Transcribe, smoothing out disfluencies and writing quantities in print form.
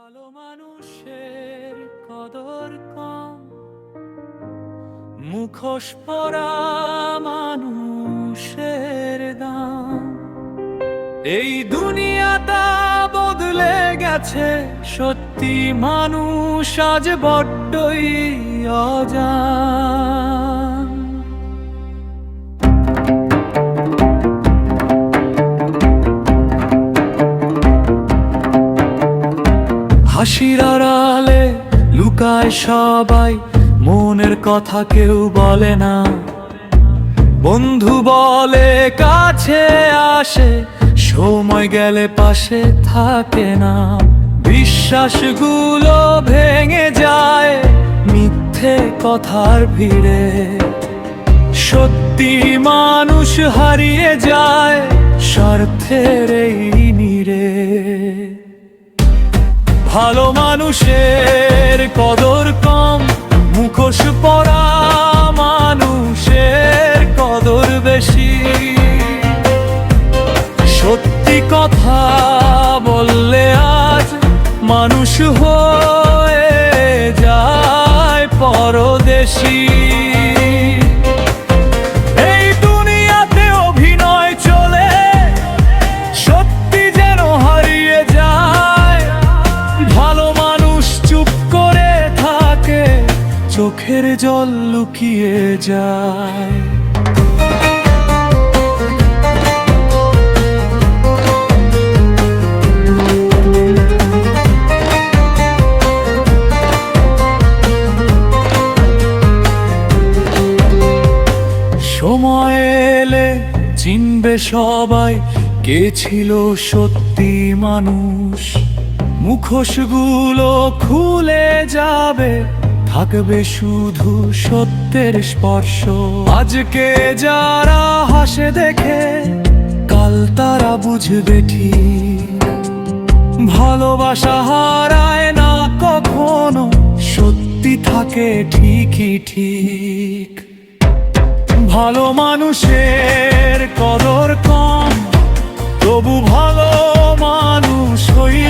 ভালো মানুষের কদর কম, মুখোশ পরা মানুষের দাম। এই দুনিয়াটা বদলে গেছে, সত্যি মানুষ আজ বড্ডই অজান। হাসির আড়ালে লুকায় সবাই, মনের কথা কেউ বলে না। বন্ধু বলে কাছে আসে, সময় গেলে পাশে থাকে না। বিশ্বাসগুলো ভেঙে যায় মিথ্যে কথার ভিড়ে, সত্যি মানুষ হারিয়ে যায় স্বার্থের এই নীড়ে। ভালো মানুষের কদর কম, মুখোশ পরা মানুষের কদর বেশি। সত্যি কথা বললে আজ মানুষ হয়ে যায় পরদেশী। এই দুনিয়াতে অভিনয় চলে, সত্যি যেন হারিয়ে যায়। ভালো মানুষ চুপ করে থাকে, চোখের জল লুকিয়ে যায়। সময় এলে চিনবে সবাই কে ছিল সত্যি মানুষ। মুখোশগুলো খুলে যাবে, থাকবে শুধু সত্যের স্পর্শ। আজকে যারা হাসে দেখে, কাল তারা বুঝবে ঠিক। ভালোবাসা হারায় না কখনো, সত্যি থাকে ঠিকই ঠিক। ভালো মানুষের কদর কম, তবু ভালো মানুষ হই।